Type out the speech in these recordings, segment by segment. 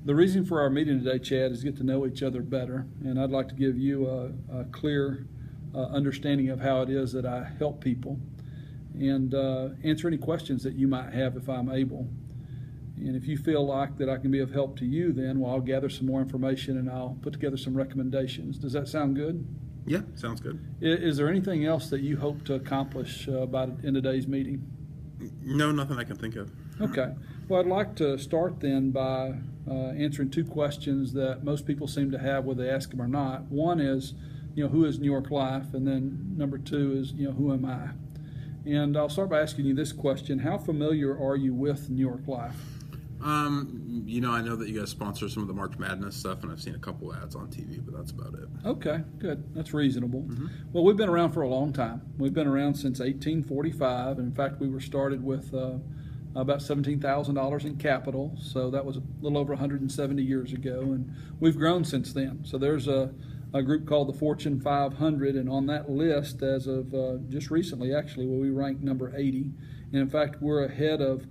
The reason for our meeting today, Chad, is to get to know each other better, and I'd like to give you a clear understanding of how it is that I help people, and answer any questions that you might have if I'm able. And if you feel like that I can be of help to you, then I'll gather some more information and I'll put together some recommendations. Does that sound good? Yeah, sounds good. Is there anything else that you hope to accomplish in today's meeting? No, nothing I can think of. Okay. Well, I'd like to start then by answering two questions that most people seem to have, whether they ask them or not. One is, who is New York Life? And then number two is, who am I? And I'll start by asking you this question. How familiar are you with New York Life? I know that you guys sponsor some of the March Madness stuff, and I've seen a couple ads on TV, but that's about it. Okay, good. That's reasonable. Well, we've been around for a long time. We've been around since 1845. In fact, we were started with about $17,000 in capital, so that was a little over 170 years ago, and we've grown since then. So there's a group called the Fortune 500, and on that list, as of just recently, actually, we ranked number 80. And in fact, we're ahead of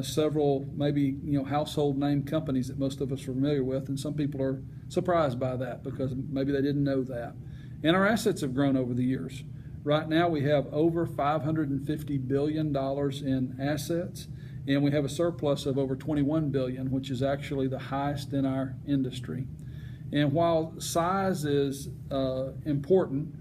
several maybe household name companies that most of us are familiar with, and some people are surprised by that because maybe they didn't know that. And our assets have grown over the years. Right now we have over $550 billion in assets, and we have a surplus of over $21 billion, which is actually the highest in our industry. And while size is important,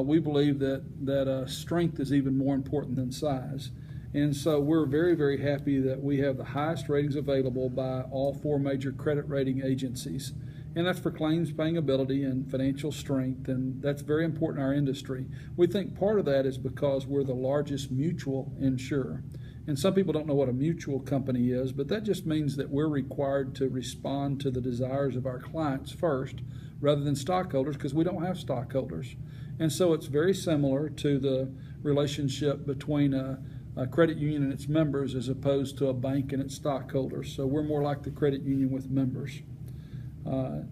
we believe that strength is even more important than size. And so we're very, very happy that we have the highest ratings available by all four major credit rating agencies. And that's for claims paying ability and financial strength, and that's very important in our industry. We think part of that is because we're the largest mutual insurer. And some people don't know what a mutual company is, but that just means that we're required to respond to the desires of our clients first, rather than stockholders, because we don't have stockholders. And so it's very similar to the relationship between a credit union and its members as opposed to a bank and its stockholders. So we're more like the credit union with members.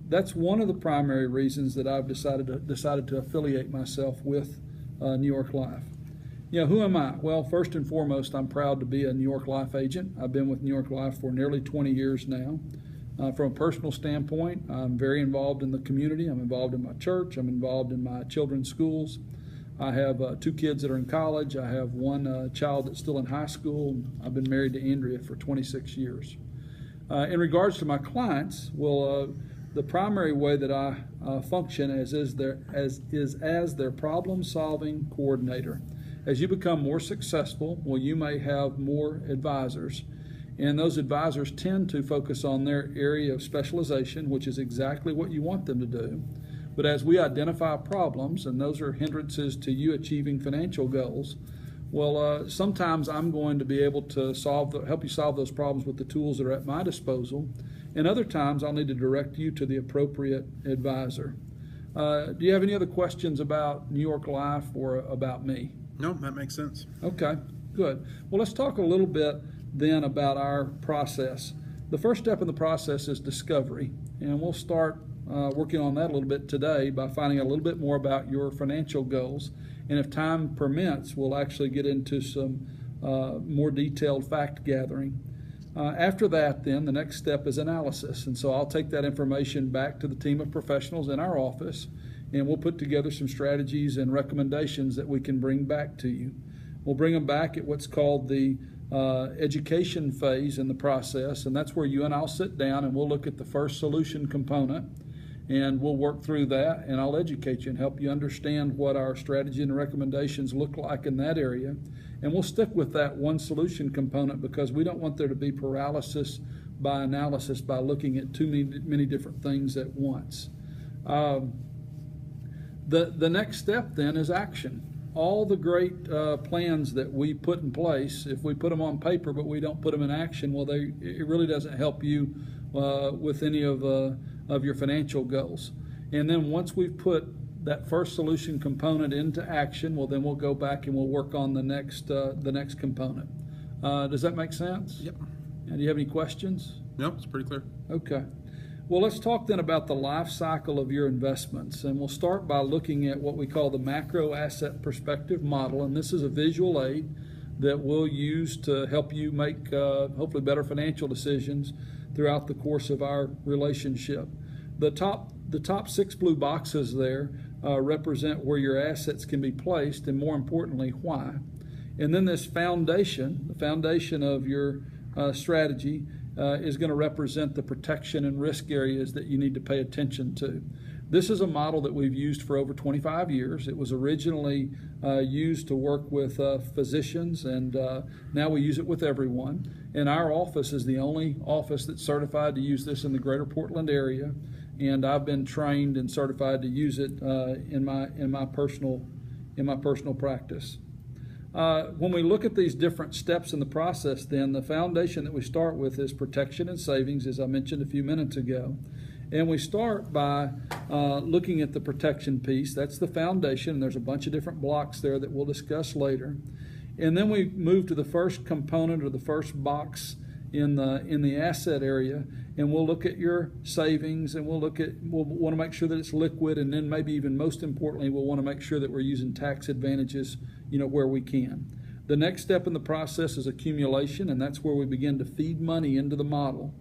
That's one of the primary reasons that I've decided to affiliate myself with New York Life. Who am I? Well, first and foremost, I'm proud to be a New York Life agent. I've been with New York Life for nearly 20 years now. From a personal standpoint, I'm very involved in the community. I'm involved in my church. I'm involved in my children's schools. I have two kids that are in college. I have one child that's still in high school. I've been married to Andrea for 26 years. In regards to my clients, the primary way that I function is their problem-solving coordinator. As you become more successful, you may have more advisors, and those advisors tend to focus on their area of specialization, which is exactly what you want them to do. But as we identify problems, and those are hindrances to you achieving financial goals, sometimes I'm going to be able to help you solve those problems with the tools that are at my disposal, and other times I'll need to direct you to the appropriate advisor. Do you have any other questions about New York Life or about me? No, that makes sense. Okay, good. Well, let's talk a little bit then about our process. The first step in the process is discovery, and we'll start working on that a little bit today by finding out a little bit more about your financial goals. And if time permits, we'll actually get into some more detailed fact gathering. After that, then, the next step is analysis. And so I'll take that information back to the team of professionals in our office, and we'll put together some strategies and recommendations that we can bring back to you. We'll bring them back at what's called the education phase in the process, and that's where you and I'll sit down and we'll look at the first solution component, and we'll work through that, and I'll educate you and help you understand what our strategy and recommendations look like in that area. And we'll stick with that one solution component because we don't want there to be paralysis by analysis by looking at too many different things at once. The next step then is action. All the great plans that we put in place, if we put them on paper but we don't put them in action, it really doesn't help you with any of your financial goals. And then once we've put that first solution component into action, then we'll go back and we'll work on the next component. Does that make sense? Yep. And do you have any questions? No, it's pretty clear. Okay. Well, let's talk then about the life cycle of your investments, and we'll start by looking at what we call the macro asset perspective model, and this is a visual aid that we'll use to help you make hopefully better financial decisions. throughout the course of our relationship. The top 6 blue boxes there represent where your assets can be placed, and more importantly, why. And then this foundation, the foundation of your strategy, is going to represent the protection and risk areas that you need to pay attention to. This is a model that we've used for over 25 years. It was originally used to work with physicians, and now we use it with everyone. And our office is the only office that's certified to use this in the greater Portland area, and I've been trained and certified to use it in my personal practice. When we look at these different steps in the process, then the foundation that we start with is protection and savings, as I mentioned a few minutes ago. And we start by looking at the protection piece. That's the foundation, and there's a bunch of different blocks there that we'll discuss later. And then we move to the first component, or the first box in the asset area, and we'll look at your savings, and we'll want to make sure that it's liquid, and then maybe even most importantly, we'll want to make sure that we're using tax advantages, where we can. The next step in the process is accumulation, and that's where we begin to feed money into the model.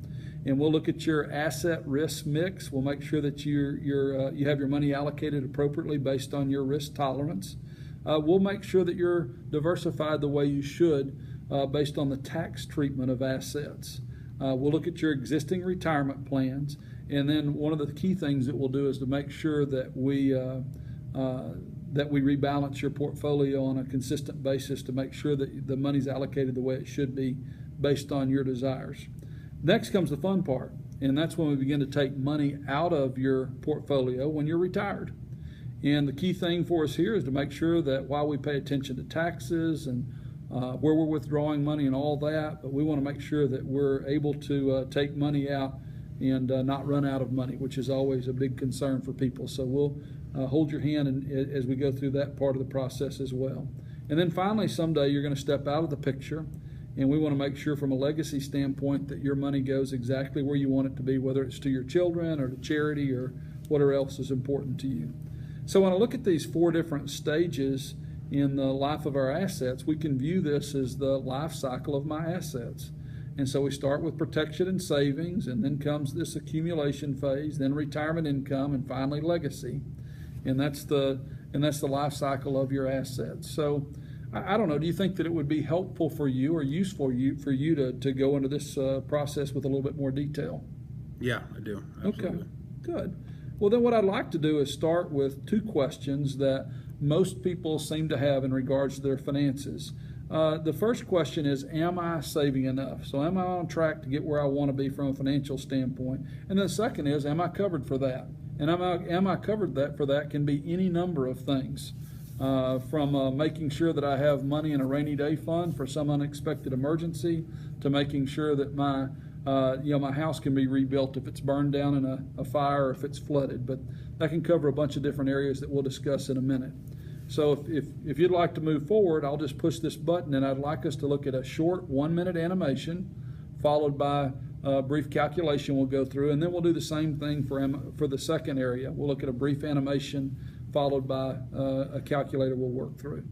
And we'll look at your asset risk mix. We'll make sure that you have your money allocated appropriately based on your risk tolerance. We'll make sure that you're diversified the way you should based on the tax treatment of assets. We'll look at your existing retirement plans. And then one of the key things that we'll do is to make sure that we rebalance your portfolio on a consistent basis to make sure that the money's allocated the way it should be based on your desires. Next comes the fun part, and that's when we begin to take money out of your portfolio when you're retired. And the key thing for us here is to make sure that while we pay attention to taxes and where we're withdrawing money and all that, but we want to make sure that we're able to take money out and not run out of money, which is always a big concern for people. So we'll hold your hand as we go through that part of the process as well. And then finally, someday you're going to step out of the picture, and we want to make sure from a legacy standpoint that your money goes exactly where you want it to be, whether it's to your children or to charity or whatever else is important to you. So when I look at these 4 different stages in the life of our assets, we can view this as the life cycle of my assets. And so we start with protection and savings, and then comes this accumulation phase, then retirement income, and finally legacy. And that's the life cycle of your assets. So I don't know, do you think that it would be helpful for you or useful for you to go into this process with a little bit more detail? Yeah, I do. Absolutely. Okay, good. Well, then what I'd like to do is start with 2 questions that most people seem to have in regards to their finances. The first question is, am I saving enough? So am I on track to get where I want to be from a financial standpoint? And then the second is, am I covered for that? And am I covered for that can be any number of things. From making sure that I have money in a rainy day fund for some unexpected emergency, to making sure that my house can be rebuilt if it's burned down in a fire or if it's flooded. But that can cover a bunch of different areas that we'll discuss in a minute. So if you'd like to move forward, I'll just push this button, and I'd like us to look at a short 1-minute animation followed by a brief calculation we'll go through, and then we'll do the same thing for the second area. We'll look at a brief animation followed by a calculator we'll work through.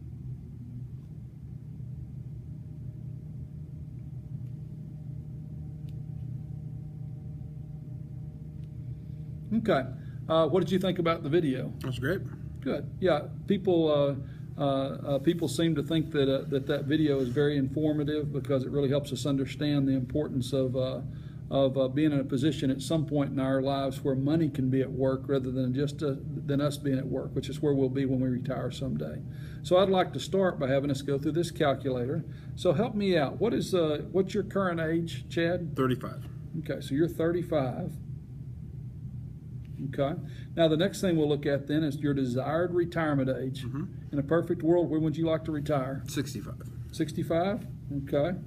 Okay, what did you think about the video? That's great. Good. Yeah, people seem to think that that video is very informative because it really helps us understand the importance of being in a position at some point in our lives where money can be at work rather than just than us being at work, which is where we'll be when we retire someday. So I'd like to start by having us go through this calculator. So help me out. What's your current age, Chad? 35. Okay, so you're 35. Okay. Now the next thing we'll look at then is your desired retirement age. Mm-hmm. In a perfect world, when would you like to retire? 65. 65? Okay.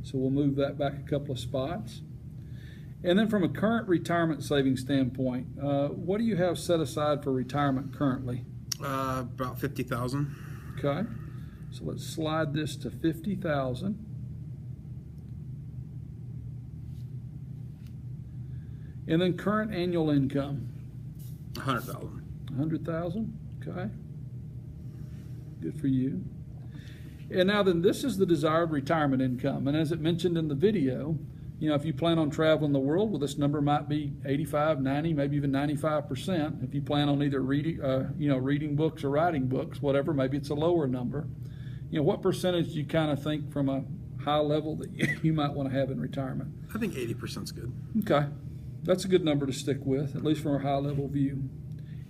So we'll move that back a couple of spots. And then from a current retirement savings standpoint, what do you have set aside for retirement currently? About 50,000. Okay. So let's slide this to 50,000. And then current annual income? 100,000. 100,000. Okay. Good for you. And now then, this is the desired retirement income. And as it mentioned in the video, if you plan on traveling the world, well, this number might be 85, 90, maybe even 95%. If you plan on either reading books or writing books, whatever, maybe it's a lower number. What percentage do you kind of think from a high level that you might want to have in retirement? I think 80% is good. Okay. That's a good number to stick with, at least from a high level view.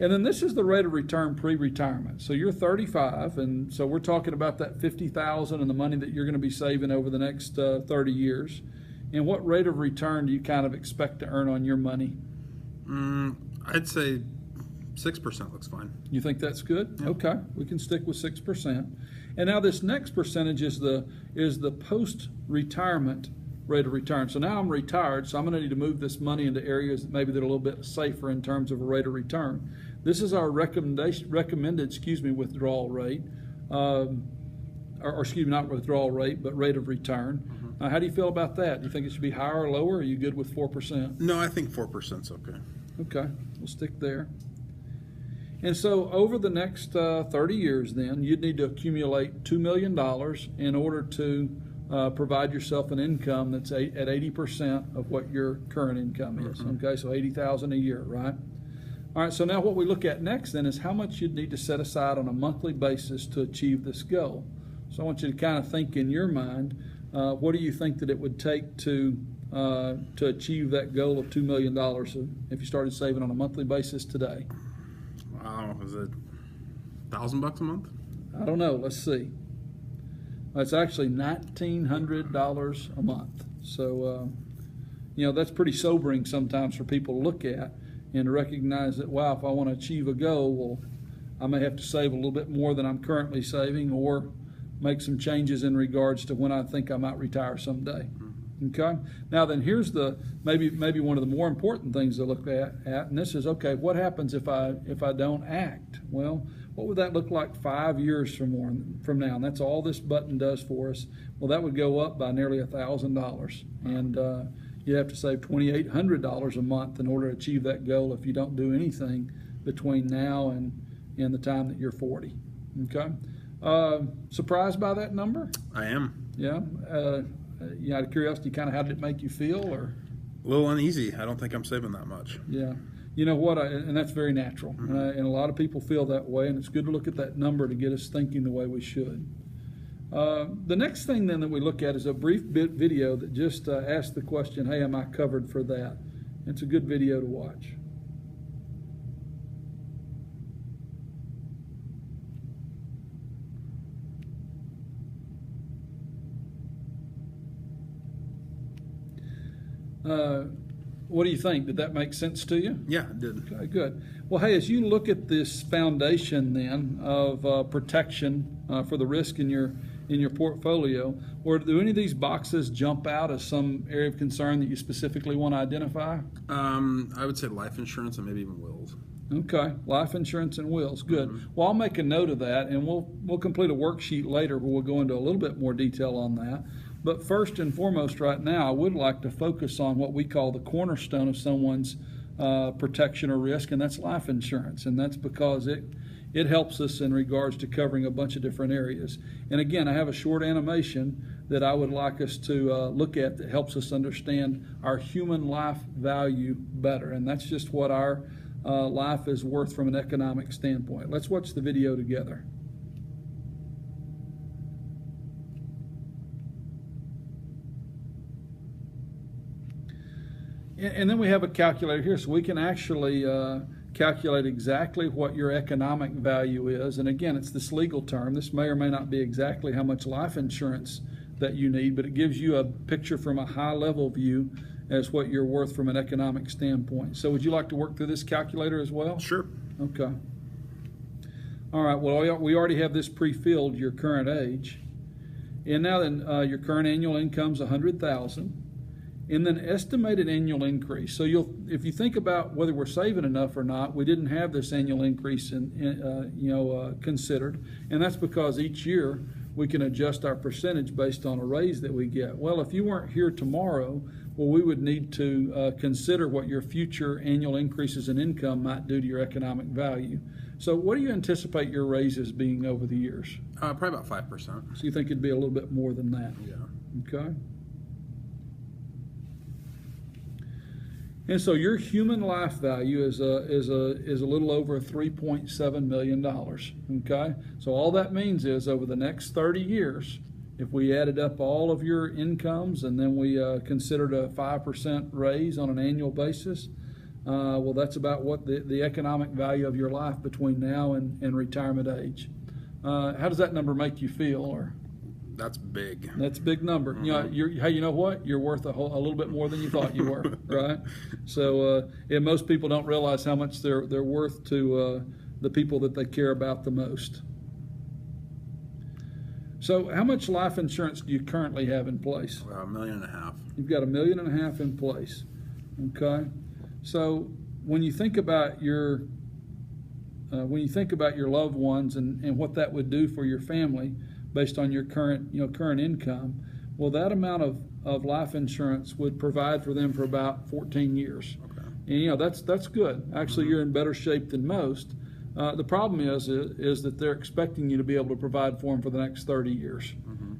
And then this is the rate of return pre-retirement. So you're 35, and so we're talking about that $50,000 and the money that you're going to be saving over the next 30 years. And what rate of return do you kind of expect to earn on your money? I'd say 6% looks fine. You think that's good? Yeah. Okay, we can stick with 6%. And now this next percentage is the post-retirement rate of return. So now I'm retired, so I'm going to need to move this money into areas that maybe that are a little bit safer in terms of a rate of return. This is our recommended withdrawal rate, not withdrawal rate, but rate of return. How do you feel about that? Do you think it should be higher or lower? Or are you good with 4%? No, I think 4% is okay. Okay, we'll stick there. And so over the next 30 years then, you'd need to accumulate $2 million in order to provide yourself an income that's at 80% of what your current income is. Okay, so $80,000 a year, right? All right, so now what we look at next then is how much you'd need to set aside on a monthly basis to achieve this goal. So I want you to kind of think in your mind, what do you think that it would take to achieve that goal of $2 million if you started saving on a monthly basis today? Wow, is it $1,000 a month? I don't know. Let's see. It's actually $1,900 a month. So, that's pretty sobering sometimes for people to look at and to recognize that, wow, if I want to achieve a goal, well, I may have to save a little bit more than I'm currently saving or make some changes in regards to when I think I might retire someday. Okay. Now then, here's maybe one of the more important things to look at, and this is, okay, what happens if I don't act? Well, what would that look like 5 years from now? And that's all this button does for us. Well, that would go up by nearly $1,000, and you have to save $2,800 a month in order to achieve that goal if you don't do anything between now and the time that you're 40. Okay. Surprised by that number? I am. Yeah. Out of curiosity, kind of how did it make you feel? Or a little uneasy. I don't think I'm saving that much. Yeah. You know what? And that's very natural. And a lot of people feel that way, and it's good to look at that number to get us thinking the way we should. The next thing then that we look at is a brief video that just asks the question, hey, am I covered for that? It's a good video to watch. What do you think? Did that make sense to you? Yeah, it did. Okay, good. Well, hey, as you look at this foundation then of protection for the risk in your portfolio, or do any of these boxes jump out as some area of concern that you specifically want to identify? I would say life insurance and maybe even wills. Okay, life insurance and wills. Good. Well, I'll make a note of that, and we'll complete a worksheet later where we'll go into a little bit more detail on that. But first and foremost right now, I would like to focus on what we call the cornerstone of someone's protection or risk, and that's life insurance. And that's because it helps us in regards to covering a bunch of different areas. And again, I have a short animation that I would like us to look at that helps us understand our human life value better. And that's just what our life is worth from an economic standpoint. Let's watch the video together. And then we have a calculator here, so we can actually calculate exactly what your economic value is. And again, it's this legal term. This may or may not be exactly how much life insurance that you need, but it gives you a picture from a high-level view as what you're worth from an economic standpoint. So would you like to work through this calculator as well? Sure. Okay. All right, well, we already have this pre-filled, your current age. And now then, your current annual income is $100,000. And then estimated annual increase. So if you think about whether we're saving enough or not, we didn't have this annual increase considered, and that's because each year we can adjust our percentage based on a raise that we get. Well, if you weren't here tomorrow, well, we would need to consider what your future annual increases in income might do to your economic value. So what do you anticipate your raises being over the years? Probably about 5%. So you think it'd be a little bit more than that? Yeah. Okay. And so your human life value is a little over $3.7 million. Okay, so all that means is over the next 30 years, if we added up all of your incomes and then we considered a 5% raise on an annual basis, well, that's about what the economic value of your life between now and retirement age. How does that number make you feel? Or That's big. that's a big number. You know, hey, you know what? You're worth a little bit more than you thought you were, right? So, and most people don't realize how much they're worth to the people that they care about the most. So, how much life insurance do you currently have in place? $1.5 million. You've got $1.5 million in place. Okay. So, when you think about your loved ones and what that would do for your family, based on your current income, well, that amount of life insurance would provide for them for about 14 years. Okay. And that's good. Actually, you're in better shape than most. The problem is that they're expecting you to be able to provide for them for the next 30 years.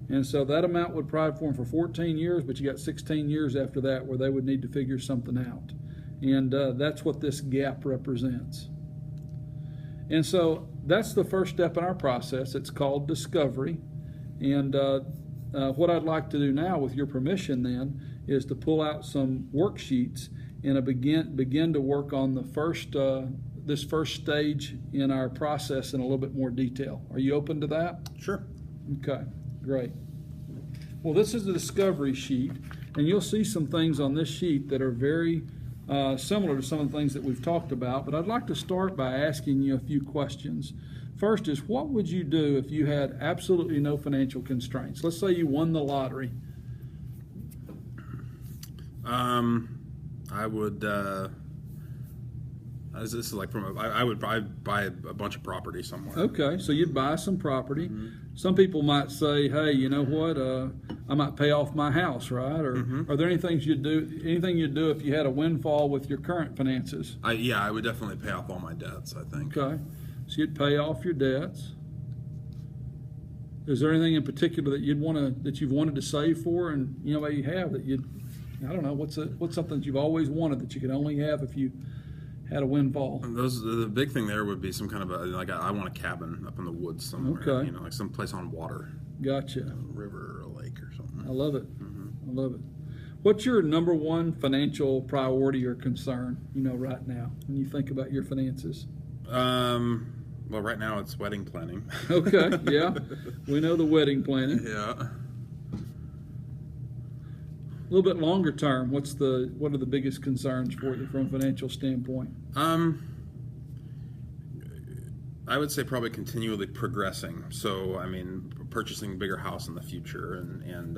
And so that amount would provide for them for 14 years, but you got 16 years after that where they would need to figure something out. And that's what this gap represents. And so that's the first step in our process. It's called discovery. And what I'd like to do now, with your permission then, is to pull out some worksheets and begin to work on this first stage in our process in a little bit more detail. Are you open to that? Sure. Okay, great. Well, this is the discovery sheet, and you'll see some things on this sheet that are very similar to some of the things that we've talked about, but I'd like to start by asking you a few questions. First is, what would you do if you had absolutely no financial constraints? Let's say you won the lottery. I would. This is like I would buy a bunch of property somewhere. Okay, so you'd buy some property. Some people might say, "Hey, you know what? I might pay off my house, right?" Or are there anything you'd do if you had a windfall with your current finances? I would definitely pay off all my debts, I think. Okay, so you'd pay off your debts. Is there anything in particular that you've wanted to save for, and you have that I don't know, what's something that you've always wanted that you could only have if you had a windfall? The big thing there would be some kind of I want a cabin up in the woods somewhere. Okay. Like some place on water. Gotcha. A river or a lake or something. I love it. I love it. What's your number one financial priority or concern, right now when you think about your finances? Well, right now it's wedding planning. Okay, yeah. We know the wedding planning. Yeah. A little bit longer term, what are the biggest concerns for you from a financial standpoint? I would say probably continually progressing. So, purchasing a bigger house in the future, and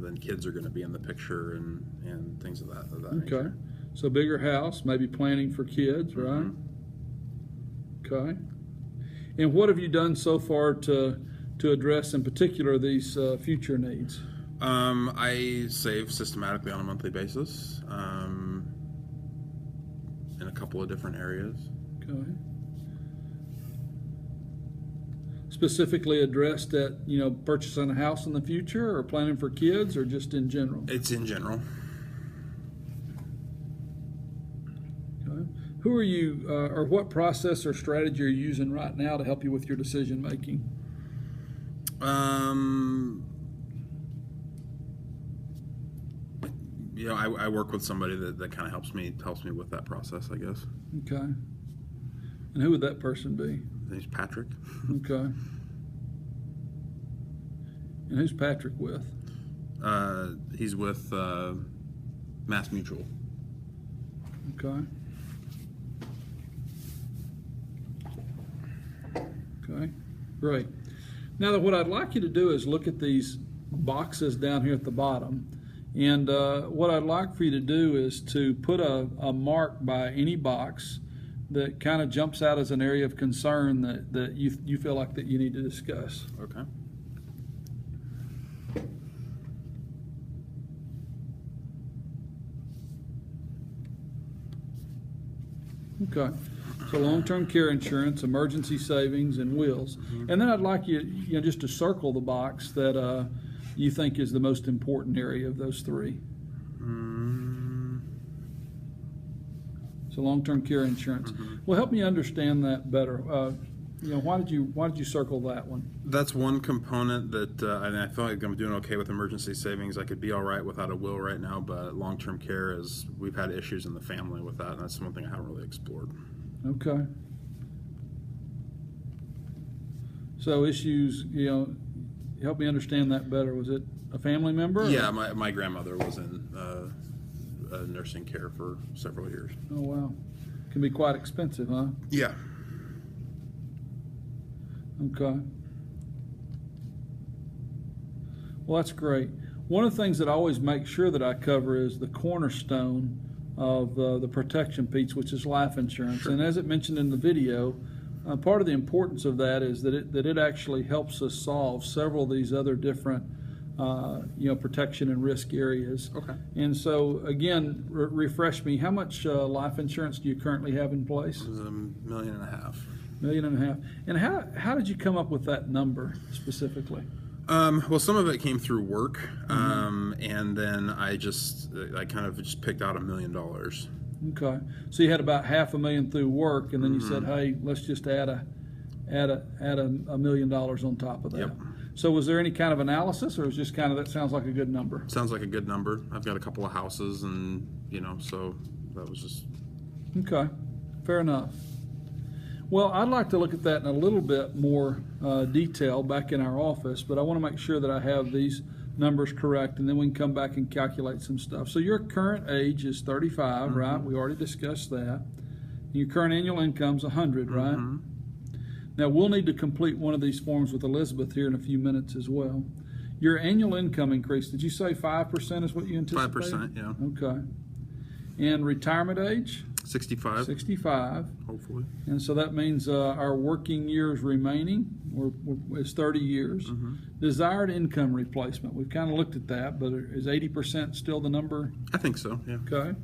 then kids are going to be in the picture and things of that nature. Okay. So bigger house, maybe planning for kids, right? Okay. And what have you done so far to address in particular these future needs? I save systematically on a monthly basis in a couple of different areas. Okay. Specifically addressed at, purchasing a house in the future or planning for kids, or just in general? It's in general. Okay. Who are you, or what process or strategy are you using right now to help you with your decision making? I work with somebody that kind of helps me with that process, I guess. Okay. And who would that person be? His name's Patrick. Okay. And who's Patrick with? He's with Mass Mutual. Okay. Okay, great. Now, what I'd like you to do is look at these boxes down here at the bottom. And what I'd like for you to do is to put a mark by any box that kind of jumps out as an area of concern that you feel like that you need to discuss. Okay. Okay. So long-term care insurance, emergency savings, and wills. And then I'd like you just to circle the box that you think is the most important area of those three. So long-term care insurance. Well, help me understand that better. Why did you circle that one? That's one component that I feel like I'm doing okay with emergency savings. I could be all right without a will right now, but long-term care is, we've had issues in the family with that, and that's one thing I haven't really explored. Okay. So issues, help me understand that better. Was it a family member? Yeah, my grandmother was in nursing care for several years. Oh, wow. Can be quite expensive, huh? Yeah. Okay. Well, that's great. One of the things that I always make sure that I cover is the cornerstone of the protection piece, which is life insurance. Sure. And as it mentioned in the video, part of the importance of that is that it actually helps us solve several of these other different protection and risk areas. Okay. And so, again, refresh me, how much life insurance do you currently have in place? It was $1.5 million. $1.5 million. And how did you come up with that number specifically? Well, some of it came through work, and then I kind of just picked out $1 million. Okay, so you had about $500,000 through work, and then you said, "Hey, let's just add $1 million on top of that." Yep. So, was there any kind of analysis, or was just kind of that sounds like a good number? Sounds like a good number. I've got a couple of houses, and so that was just okay. Fair enough. Well, I'd like to look at that in a little bit more detail back in our office, but I want to make sure that I have these numbers correct, and then we can come back and calculate some stuff. So your current age is 35, right? We already discussed that. Your current annual income is 100, right? Now, we'll need to complete one of these forms with Elizabeth here in a few minutes as well. Your annual income increase, did you say 5% is what you anticipated? 5%, yeah. Okay. And retirement age? 65. 65. Hopefully. And so that means our working years remaining is 30 years. Desired income replacement, we've kind of looked at that, but is 80% still the number? I think so, yeah. Okay.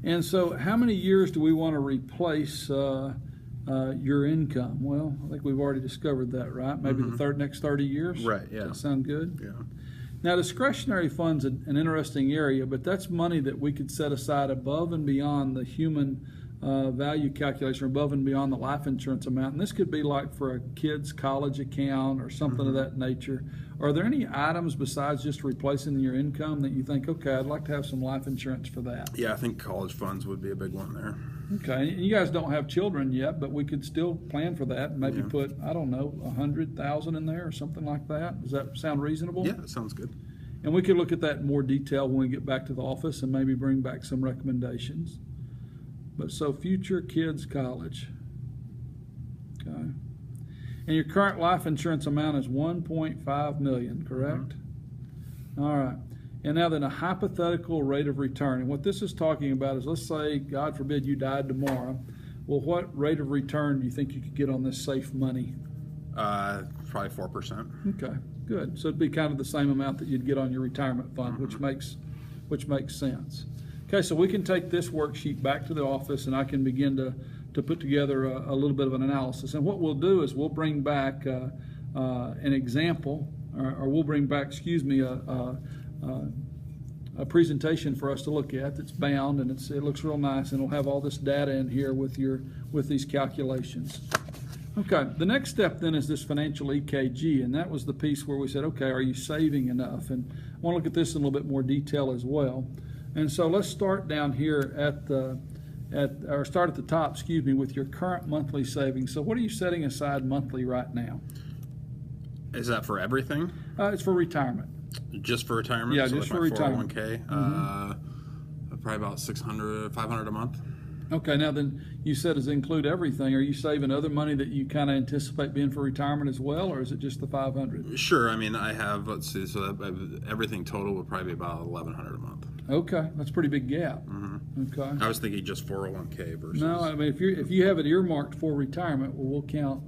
And so how many years do we want to replace your income? Well, I think we've already discovered that, right? Maybe the next 30 years? Right, yeah. Does that sound good? Yeah. Now, discretionary fund's an interesting area, but that's money that we could set aside above and beyond the human value calculation, or above and beyond the life insurance amount. And this could be like for a kid's college account or something of that nature. Are there any items besides just replacing your income that you think, okay, I'd like to have some life insurance for that? Yeah, I think college funds would be a big one there. Okay, and you guys don't have children yet, but we could still plan for that and maybe put, I don't know, 100,000 in there or something like that. Does that sound reasonable? Yeah, that sounds good. And we could look at that in more detail when we get back to the office and maybe bring back some recommendations. But so future kids' college. Okay. And your current life insurance amount is $1.5 million, correct? All right. And now then a hypothetical rate of return. And what this is talking about is, let's say, God forbid, you died tomorrow. Well, what rate of return do you think you could get on this safe money? Probably 4%. Okay, good. So it'd be kind of the same amount that you'd get on your retirement fund, which makes sense. Okay, so we can take this worksheet back to the office, and I can begin to put together a little bit of an analysis. And what we'll do is we'll bring back an example, or we'll bring back, a presentation for us to look at that's bound, and it looks real nice, and it'll have all this data in here with these calculations. Okay, the next step then is this financial EKG, and that was the piece where we said, okay, are you saving enough? And I want to look at this in a little bit more detail as well. And so let's start down here start at the top, with your current monthly savings. So what are you setting aside monthly right now? Is that for everything? It's for retirement. Just for retirement? Yeah, so just like for retirement. 401k, probably about $500 a month. Okay, now then you said does it include everything? Are you saving other money that you kind of anticipate being for retirement as well, or is it just the $500? Sure. I mean, I have, let's see, so everything total would probably be about $1,100 a month. Okay, that's a pretty big gap. Okay. I was thinking just 401k versus. No, I mean if you have it earmarked for retirement, we'll count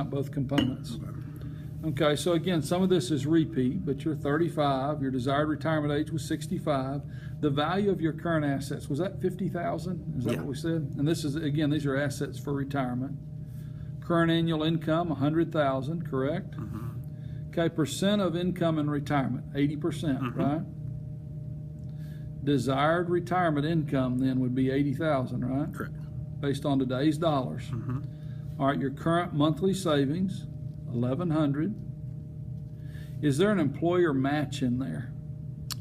both components. Okay, so again, some of this is repeat, but you're 35. Your desired retirement age was 65. The value of your current assets, was that $50,000? Is that what we said? And this is, again, these are assets for retirement. Current annual income, $100,000, correct? Okay, percent of income in retirement, 80%, right? desired retirement income then would be $80,000, right? Correct. Based on today's dollars. All right, your current monthly savings, $1,100. Is there an employer match in there?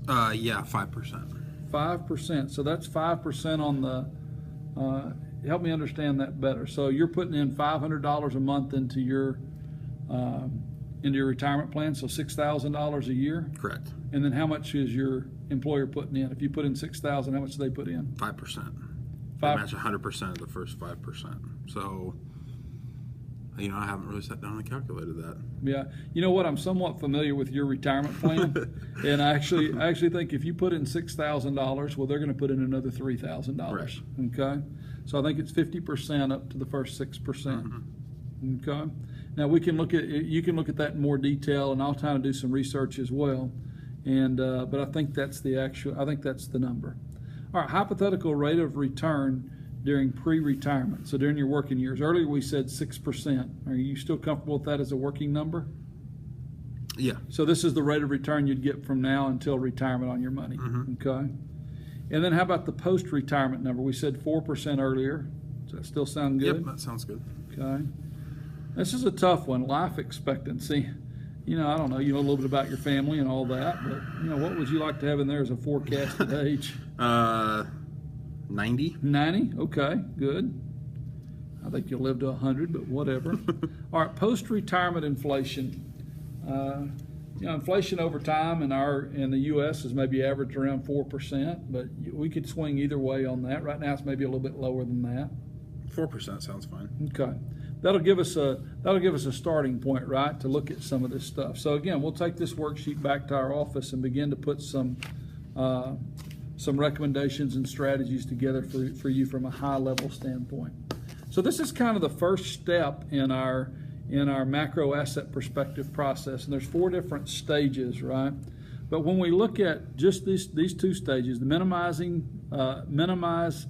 Yeah, 5%. 5%. So that's 5% on the. Help me understand that better. So you're putting in $500 a month into your retirement plan, so $6,000 a year. Correct. And then how much is your employer putting in? If you put in $6,000, how much do they put in? 5%. They match 100% of the first 5%. So, I haven't really sat down and calculated that. Yeah, you know what? I'm somewhat familiar with your retirement plan, and I actually think if you put in $6,000, well, they're going to put in another $3,000. Right. Okay, so I think it's 50% up to the first 6%. Okay, now you can look at that in more detail, and I'll kind of do some research as well. And but I think that's the number. All right, hypothetical rate of return during pre-retirement, so during your working years. Earlier we said 6%. Are you still comfortable with that as a working number? Yeah. So this is the rate of return you'd get from now until retirement on your money. Okay. And then how about the post-retirement number? We said 4% earlier. Does that still sound good? Yep, that sounds good. Okay. This is a tough one. Life expectancy. I don't know. You know a little bit about your family and all that, but what would you like to have in there as a forecasted age? 90. 90? Okay, good. I think you'll live to 100, but whatever. All right, post-retirement inflation. Inflation over time in the U.S. has maybe averaged around 4%, but we could swing either way on that. Right now, it's maybe a little bit lower than that. 4% sounds fine. Okay, that'll give us a starting point, right, to look at some of this stuff. So again, we'll take this worksheet back to our office and begin to put some recommendations and strategies together for you from a high level standpoint. So this is kind of the first step in our macro asset perspective process, and there's 4 different stages, right? But when we look at just these 2 stages, the maximize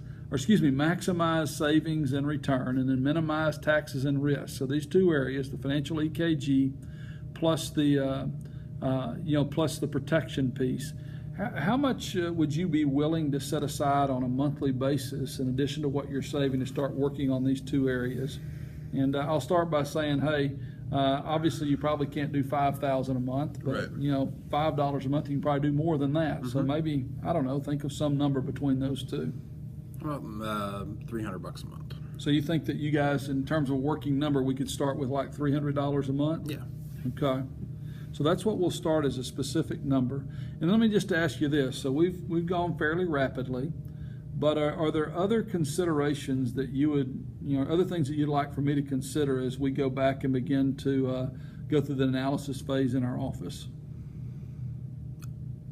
savings and return, and then minimize taxes and risk. So these 2 areas, the financial EKG plus the plus the protection piece. How much would you be willing to set aside on a monthly basis in addition to what you're saving to start working on these 2 areas? And I'll start by saying, hey, obviously you probably can't do $5,000 a month, but right. $5 a month you can probably do more than that. So maybe, I don't know, think of some number between those 2. Well, $300 a month. So you think that you guys, in terms of a working number, we could start with like $300 a month? Yeah. Okay. So that's what we'll start as a specific number. And let me just ask you this. So we've gone fairly rapidly, but are there other considerations that you would, other things that you'd like for me to consider as we go back and begin to go through the analysis phase in our office?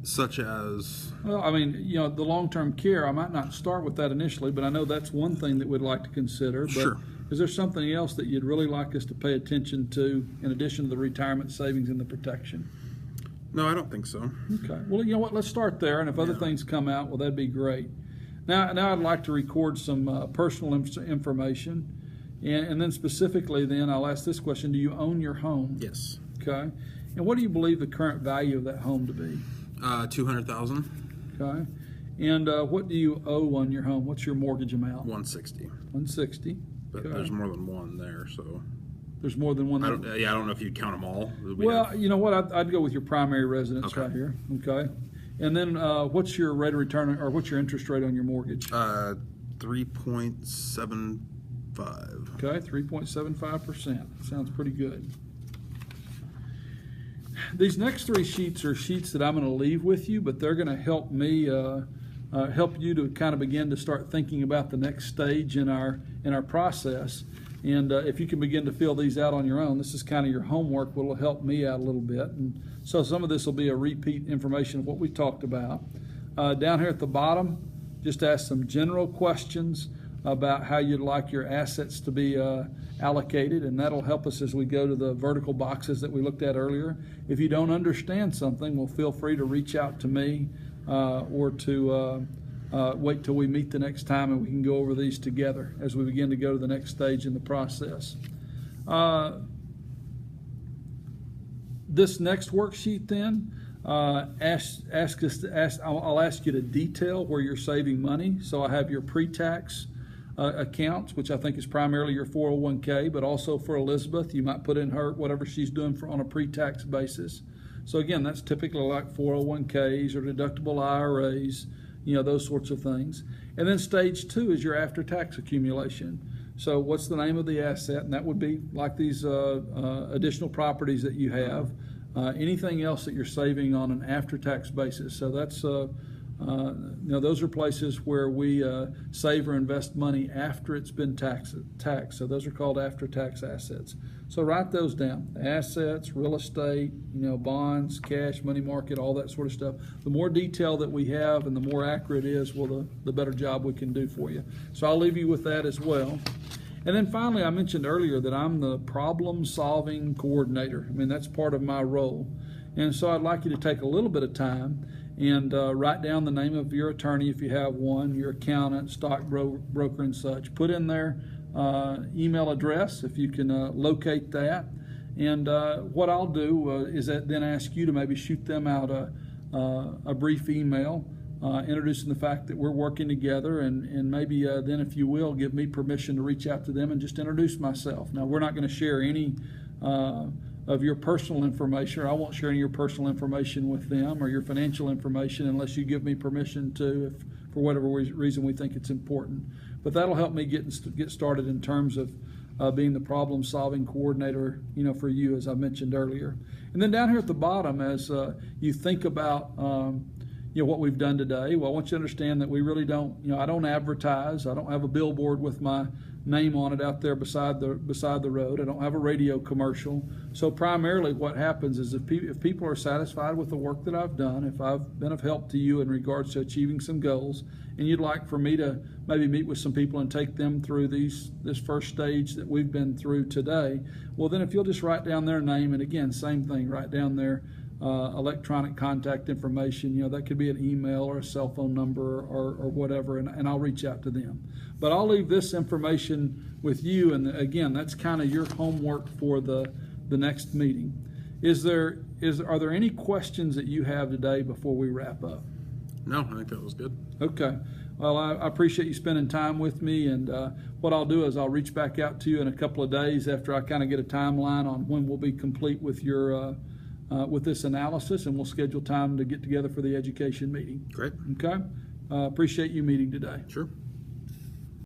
Such as? Well, I mean, the long-term care, I might not start with that initially, but I know that's one thing that we'd like to consider. But sure. Is there something else that you'd really like us to pay attention to in addition to the retirement savings and the protection? No, I don't think so. Okay. Well, you know what? Let's start there, and if other things come out, well, that'd be great. Now I'd like to record some personal information, and then specifically, then I'll ask this question: do you own your home? Yes. Okay. And what do you believe the current value of that home to be? $200,000. Okay. And what do you owe on your home? What's your mortgage amount? $160. $160. But okay. There's more than one there, so. There's more than one. I don't know if you'd count them all. Well, you know what? I'd go with your primary residence okay. right here. Okay. And then what's your rate of return, or what's your interest rate on your mortgage? 3.75. Okay, 3.75%. Sounds pretty good. These next 3 sheets are sheets that I'm going to leave with you, but they're going to help me help you to kind of begin to start thinking about the next stage in our process. And if you can begin to fill these out on your own, this is kind of your homework. Will help me out a little bit. And so some of this will be a repeat information of what we talked about. Down here at the bottom, just ask some general questions about how you'd like your assets to be allocated, and that'll help us as we go to the vertical boxes that we looked at earlier. If you don't understand something, well, feel free to reach out to me or to wait till we meet the next time and we can go over these together as we begin to go to the next stage in the process. This next worksheet then, I'll ask you to detail where you're saving money. So I have your pre-tax accounts, which I think is primarily your 401k, but also for Elizabeth, you might put in her whatever she's doing on a pre-tax basis. So again, that's typically like 401ks or deductible IRAs, those sorts of things. And then stage 2 is your after-tax accumulation. So what's the name of the asset? And that would be like these additional properties that you have. Anything else that you're saving on an after-tax basis. So that's those are places where we save or invest money after it's been taxed. So those are called after-tax assets. So write those down: assets, real estate, bonds, cash, money market, all that sort of stuff. The more detail that we have and the more accurate it is, well, the better job we can do for you. So I'll leave you with that as well. And then finally, I mentioned earlier that I'm the problem-solving coordinator. That's part of my role. And so I'd like you to take a little bit of time and write down the name of your attorney if you have one, your accountant, stockbroker, and such. Put in their email address if you can locate that. And what I'll do is then ask you to maybe shoot them out a brief email introducing the fact that we're working together, and maybe then, if you will, give me permission to reach out to them and just introduce myself. Now, we're not going to share any of your personal information, or I won't share any of your personal information with them or your financial information unless you give me permission to, if for whatever reason we think it's important. But that'll help me get started in terms of being the problem-solving coordinator, for you, as I mentioned earlier. And then down here at the bottom, as you think about what we've done today, well, I want you to understand that we really don't, I don't advertise. I don't have a billboard with my name on it out there beside the road. I don't have a radio commercial. So primarily what happens is if people are satisfied with the work that I've done, if I've been of help to you in regards to achieving some goals, and you'd like for me to maybe meet with some people and take them through this first stage that we've been through today, well, then if you'll just write down their name, and again, same thing, write down their electronic contact information. That could be an email or a cell phone number or whatever, and I'll reach out to them. But I'll leave this information with you, and again, that's kind of your homework for the next meeting. Are there any questions that you have today before we wrap up? No, I think that was good. Okay. Well, I appreciate you spending time with me, and what I'll do is I'll reach back out to you in a couple of days after I kind of get a timeline on when we'll be complete with your with this analysis, and we'll schedule time to get together for the education meeting. Great. Okay. Appreciate you meeting today. Sure.